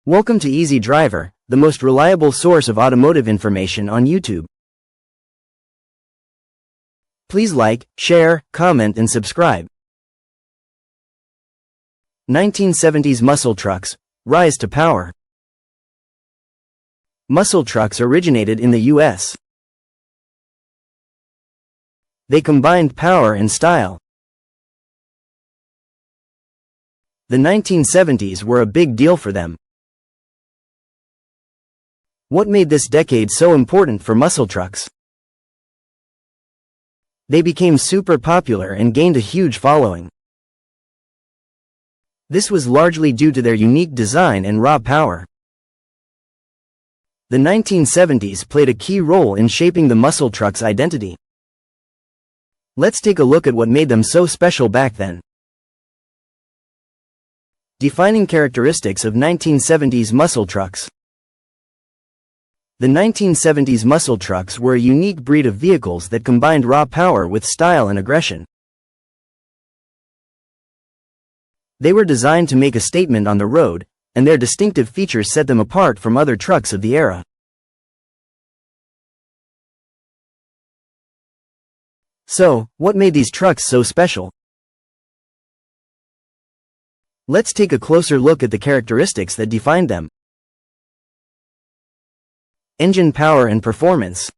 Welcome to Easy Driver, the most reliable source of automotive information on YouTube. Please like, share, comment and subscribe. 1970s muscle trucks, rise to power. Muscle trucks originated in the U.S. They combined power and style. The 1970s were a big deal for them. What made this decade so important for muscle trucks? They became super popular and gained a huge following. This was largely due to their unique design and raw power. The 1970s played a key role in shaping the muscle truck's identity. Let's take a look at what made them so special back then. Defining characteristics of 1970s muscle trucks. The 1970s muscle trucks were a unique breed of vehicles that combined raw power with style and aggression. They were designed to make a statement on the road, and their distinctive features set them apart from other trucks of the era. So, what made these trucks so special? Let's take a closer look at the characteristics that defined them. Engine power and performance.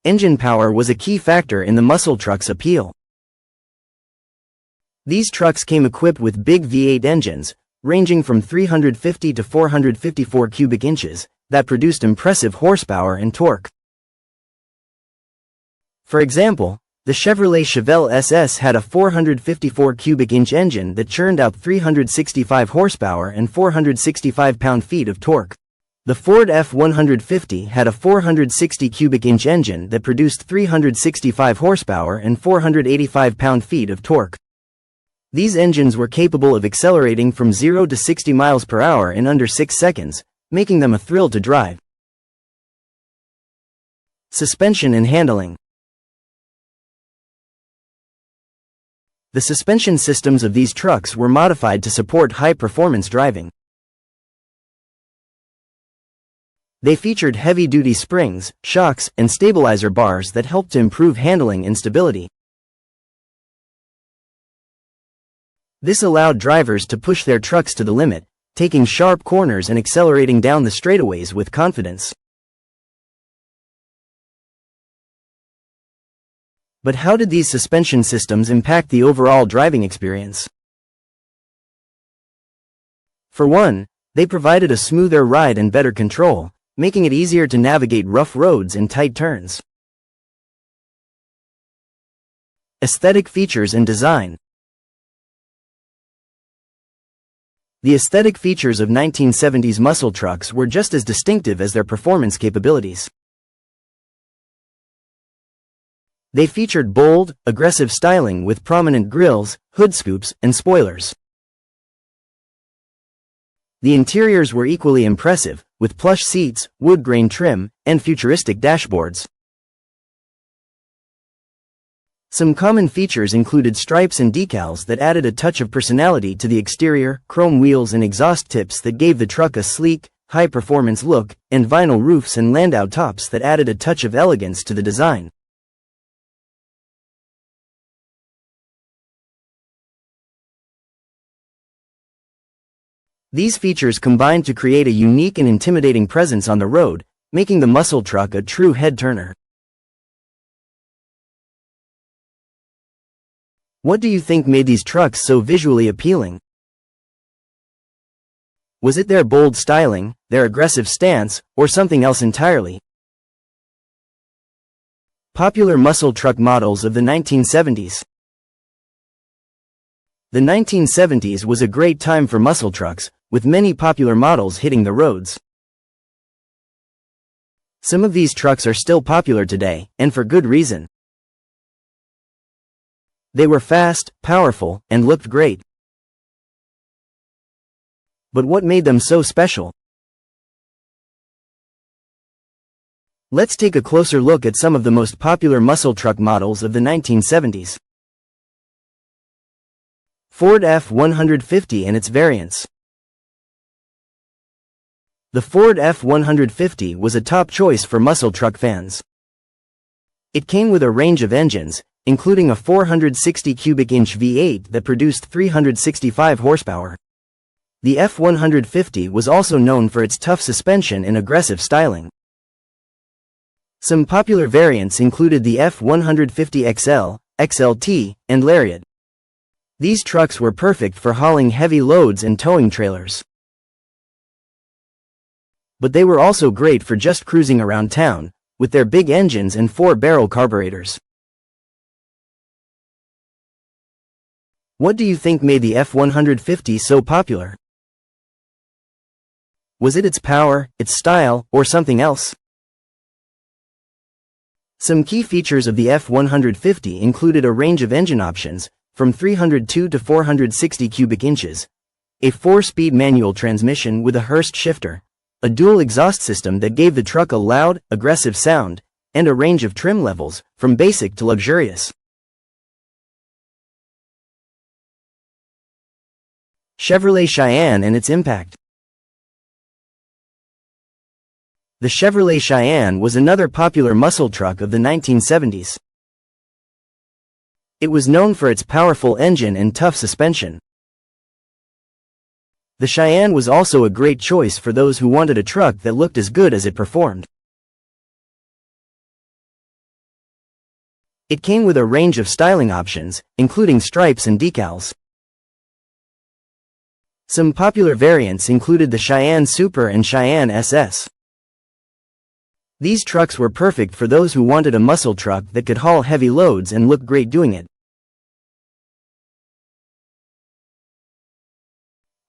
Engine power was a key factor in the muscle truck's appeal. These trucks came equipped with big V8 engines, ranging from 350 to 454 cubic inches, that produced impressive horsepower and torque. For example, the Chevrolet Chevelle SS had a 454 cubic inch engine that churned out 365 horsepower and 465 pound-feet of torque. The Ford F-150 had a 460 cubic inch engine that produced 365 horsepower and 485 pound-feet of torque. These engines were capable of accelerating from 0 to 60 miles per hour in under 6 seconds, making them a thrill to drive. Suspension and handling. The suspension systems of these trucks were modified to support high-performance driving. They featured heavy-duty springs, shocks, and stabilizer bars that helped to improve handling and stability. This allowed drivers to push their trucks to the limit, taking sharp corners and accelerating down the straightaways with confidence. But how did these suspension systems impact the overall driving experience? For one, they provided a smoother ride and better control, making it easier to navigate rough roads and tight turns. Aesthetic features and design. The aesthetic features of 1970s muscle trucks were just as distinctive as their performance capabilities. They featured bold, aggressive styling with prominent grilles, hood scoops, and spoilers. The interiors were equally impressive, with plush seats, wood grain trim, and futuristic dashboards. Some common features included stripes and decals that added a touch of personality to the exterior, chrome wheels and exhaust tips that gave the truck a sleek, high-performance look, and vinyl roofs and landau tops that added a touch of elegance to the design. These features combined to create a unique and intimidating presence on the road, making the muscle truck a true head-turner. What do you think made these trucks so visually appealing? Was it their bold styling, their aggressive stance, or something else entirely? Popular muscle truck models of the 1970s. The 1970s was a great time for muscle trucks, with many popular models hitting the roads. Some of these trucks are still popular today, and for good reason. They were fast, powerful, and looked great. But what made them so special? Let's take a closer look at some of the most popular muscle truck models of the 1970s. Ford F-150 and its variants. The Ford F-150 was a top choice for muscle truck fans. It came with a range of engines, including a 460 cubic inch V8 that produced 365 horsepower. The F-150 was also known for its tough suspension and aggressive styling. Some popular variants included the F-150XL, XLT, and Lariat. These trucks were perfect for hauling heavy loads and towing trailers. But they were also great for just cruising around town, with their big engines and 4-barrel carburetors. What do you think made the F-150 so popular? Was it its power, its style, or something else? Some key features of the F-150 included a range of engine options, from 302 to 460 cubic inches, a 4-speed manual transmission with a Hurst shifter, a dual exhaust system that gave the truck a loud, aggressive sound, and a range of trim levels, from basic to luxurious. Chevrolet Cheyenne and its impact. The Chevrolet Cheyenne was another popular muscle truck of the 1970s. It was known for its powerful engine and tough suspension. The Cheyenne was also a great choice for those who wanted a truck that looked as good as it performed. It came with a range of styling options, including stripes and decals. Some popular variants included the Cheyenne Super and Cheyenne SS. These trucks were perfect for those who wanted a muscle truck that could haul heavy loads and look great doing it.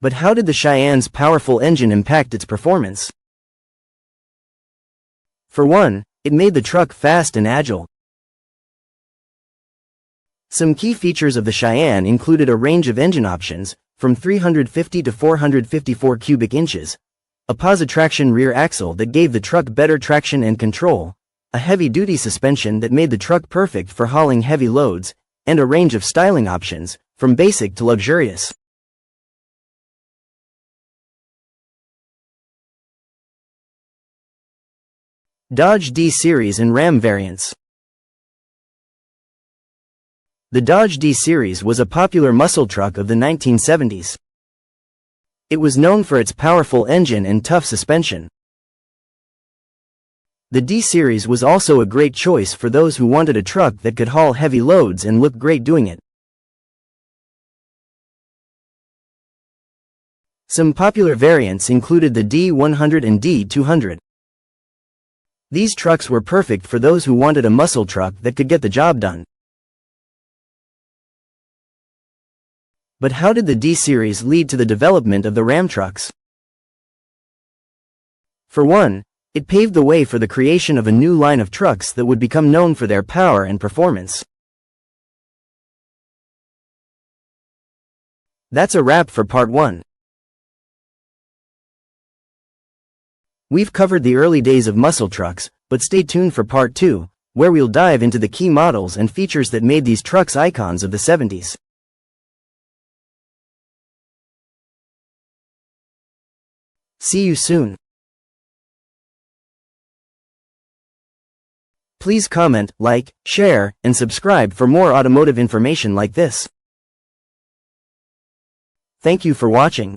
But how did the Cheyenne's powerful engine impact its performance? For one, it made the truck fast and agile. Some key features of the Cheyenne included a range of engine options, from 350 to 454 cubic inches, a positraction rear axle that gave the truck better traction and control, a heavy-duty suspension that made the truck perfect for hauling heavy loads, and a range of styling options, from basic to luxurious. Dodge D-Series and Ram variants. The Dodge D-Series was a popular muscle truck of the 1970s. It was known for its powerful engine and tough suspension. The D-Series was also a great choice for those who wanted a truck that could haul heavy loads and look great doing it. Some popular variants included the D100 and D200. These trucks were perfect for those who wanted a muscle truck that could get the job done. But how did the D-Series lead to the development of the Ram trucks? For one, it paved the way for the creation of a new line of trucks that would become known for their power and performance. That's a wrap for Part 1. We've covered the early days of muscle trucks, but stay tuned for Part 2, where we'll dive into the key models and features that made these trucks icons of the 70s. See you soon. Please comment, like, share, and subscribe for more automotive information like this. Thank you for watching.